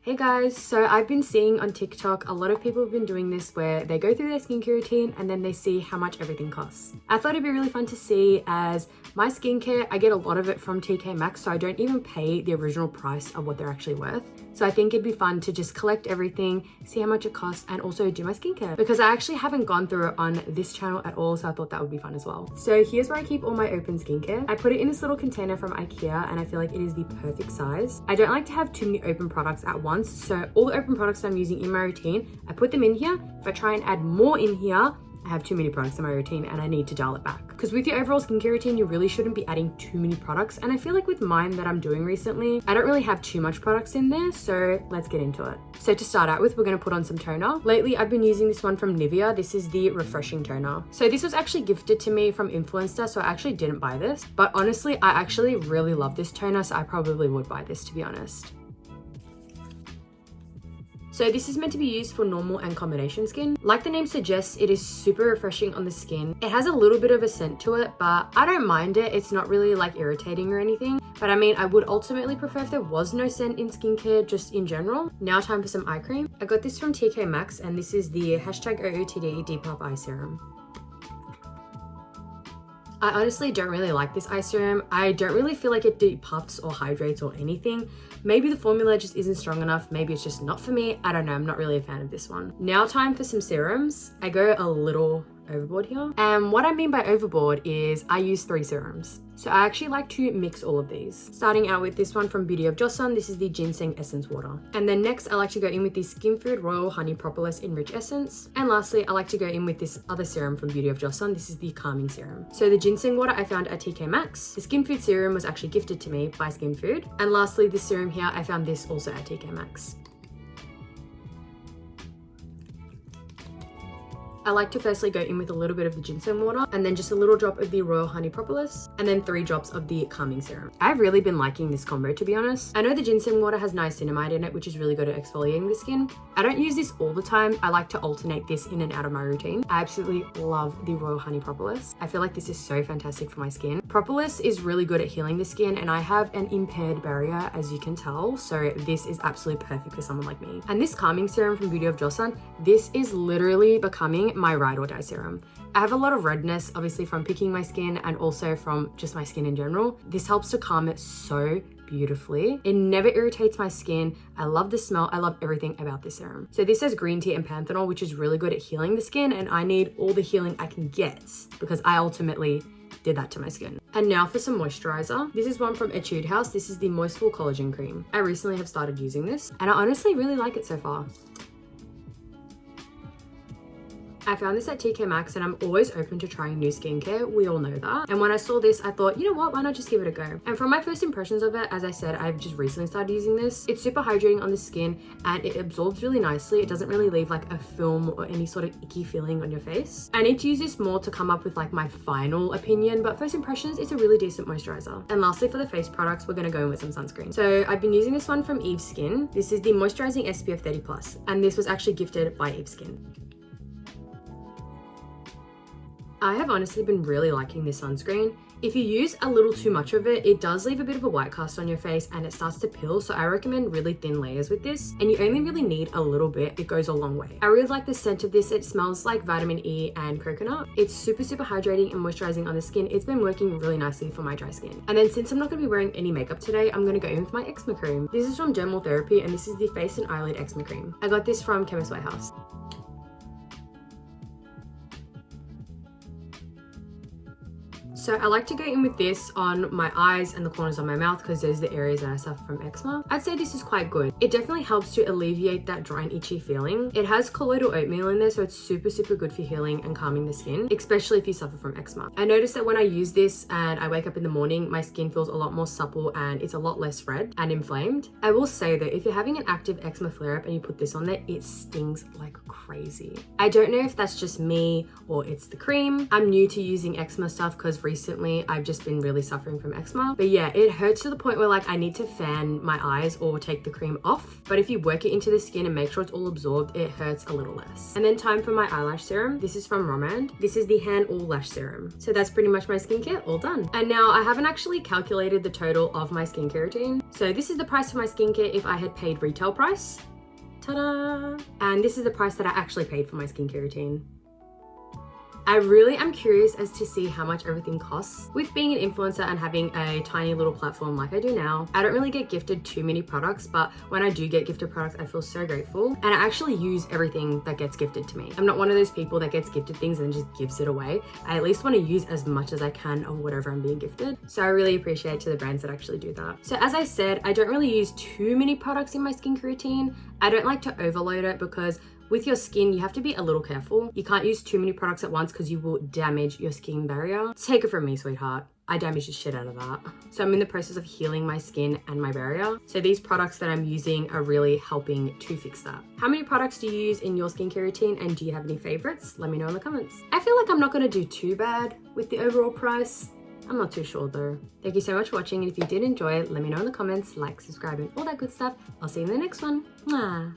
Hey guys, so I've been seeing on TikTok a lot of people have been doing this where they go through their skincare routine and then they see how much everything costs. I thought it'd be really fun to see, as my skincare, I get a lot of it from TkMaxx, so I don't even pay the original price of what they're actually worth. So I think it'd be fun to just collect everything, see how much it costs, and also do my skincare, because I actually haven't gone through it on this channel at all, so I thought that would be fun as well. So here's where I keep all my open skincare. I put it in this little container from IKEA and I feel like it is the perfect size. I don't like to have too many open products at once, so all the open products that I'm using in my routine, I put them in here. If I try and add more in here, I have too many products in my routine and I need to dial it back. Because with your overall skincare routine, you really shouldn't be adding too many products. And I feel like with mine that I'm doing recently, I don't really have too much products in there. So let's get into it. So to start out with, we're going to put on some toner. Lately, I've been using this one from Nivea. This is the Refreshing Toner. So this was actually gifted to me from Influencer, so I actually didn't buy this. But honestly, I actually really love this toner, so I probably would buy this, to be honest. So this is meant to be used for normal and combination skin. Like the name suggests, it is super refreshing on the skin. It has a little bit of a scent to it, but I don't mind it. It's not really like irritating or anything. But I mean, I would ultimately prefer if there was no scent in skincare, just in general. Now time for some eye cream. I got this from TkMaxx and this is the #OOTD Puff Eye Serum. I honestly don't really like this eye serum. I don't really feel like it depuffs or hydrates or anything. Maybe the formula just isn't strong enough. Maybe it's just not for me. I don't know. I'm not really a fan of this one. Now time for some serums. I go a little overboard here. And what I mean by overboard is I use 3 serums. So I actually like to mix all of these. Starting out with this one from BOJ Calming. This is the Ginseng Essence Water. And then next I like to go in with the Skinfood Royal Honey Propolis Enrich Essence. And lastly, I like to go in with this other serum from BOJ Calming. This is the Calming Serum. So the Ginseng water I found at TkMaxx. The Skinfood serum was actually gifted to me by Skinfood. And lastly, this serum here, I found this also at TkMaxx. I like to firstly go in with a little bit of the ginseng water and then just a little drop of the Royal Honey Propolis and then 3 drops of the Calming Serum. I've really been liking this combo, to be honest. I know the ginseng water has niacinamide in it, which is really good at exfoliating the skin. I don't use this all the time. I like to alternate this in and out of my routine. I absolutely love the Royal Honey Propolis. I feel like this is so fantastic for my skin. Propolis is really good at healing the skin and I have an impaired barrier, as you can tell. So this is absolutely perfect for someone like me. And this Calming Serum from BOJ Calming, this is literally becoming my ride or die serum. I have a lot of redness, obviously from picking my skin and also from just my skin in general. This helps to calm it so beautifully. It never irritates my skin. I love the smell. I love everything about this serum. So this has green tea and panthenol, which is really good at healing the skin, and I need all the healing I can get because I ultimately did that to my skin. And now for some moisturizer. This is one from Etude House. This is the Moistfull Collagen Cream. I recently have started using this and I honestly really like it so far. I found this at TkMaxx and I'm always open to trying new skincare. We all know that. And when I saw this, I thought, you know what, why not just give it a go? And from my first impressions of it, as I said, I've just recently started using this. It's super hydrating on the skin and it absorbs really nicely. It doesn't really leave like a film or any sort of icky feeling on your face. I need to use this more to come up with like my final opinion, but first impressions, it's a really decent moisturizer. And lastly, for the face products, we're gonna go in with some sunscreen. So I've been using this one from Eve Skin. This is the Moisturising SPF 30+, and this was actually gifted by Eve Skin. I have honestly been really liking this sunscreen. If you use a little too much of it, it does leave a bit of a white cast on your face and it starts to peel. So I recommend really thin layers with this, and you only really need a little bit. It goes a long way. I really like the scent of this. It smells like vitamin E and coconut. It's super hydrating and moisturizing on the skin. It's been working really nicely for my dry skin. And then since I'm not gonna be wearing any makeup today, I'm gonna go in with my Exma Cream. This is from Dermal Therapy and this is the Face and Eyelid Exma Cream. I got this from Chemist Warehouse. So I like to go in with this on my eyes and the corners of my mouth because those are the areas that I suffer from eczema. I'd say this is quite good. It definitely helps to alleviate that dry and itchy feeling. It has colloidal oatmeal in there, so it's super good for healing and calming the skin, especially if you suffer from eczema. I noticed that when I use this and I wake up in the morning, my skin feels a lot more supple and it's a lot less red and inflamed. I will say that if you're having an active eczema flare-up and you put this on there, it stings like crazy. I don't know if that's just me or it's the cream. I'm new to using eczema stuff because recently I've just been really suffering from eczema. But yeah, it hurts to the point where like I need to fan my eyes or take the cream off. But if you work it into the skin and make sure it's all absorbed, it hurts a little less. And then time for my eyelash serum. This is from Rom&nd. This is the Han All Lash Serum. So that's pretty much my skincare all done. And now I haven't actually calculated the total of my skincare routine. So this is the price for my skincare if I had paid retail price. Ta-da! And this is the price that I actually paid for my skincare routine. I really am curious as to see how much everything costs. With being an influencer and having a tiny little platform like I do now, I don't really get gifted too many products, but when I do get gifted products, I feel so grateful. And I actually use everything that gets gifted to me. I'm not one of those people that gets gifted things and just gives it away. I at least want to use as much as I can of whatever I'm being gifted. So I really appreciate to the brands that actually do that. So as I said, I don't really use too many products in my skincare routine. I don't like to overload it because with your skin, you have to be a little careful. You can't use too many products at once because you will damage your skin barrier. Take it from me, sweetheart. I damaged the shit out of that. So I'm in the process of healing my skin and my barrier. So these products that I'm using are really helping to fix that. How many products do you use in your skincare routine and do you have any favorites? Let me know in the comments. I feel like I'm not gonna do too bad with the overall price. I'm not too sure though. Thank you so much for watching, and if you did enjoy it, let me know in the comments, like, subscribe, and all that good stuff. I'll see you in the next one. Mwah.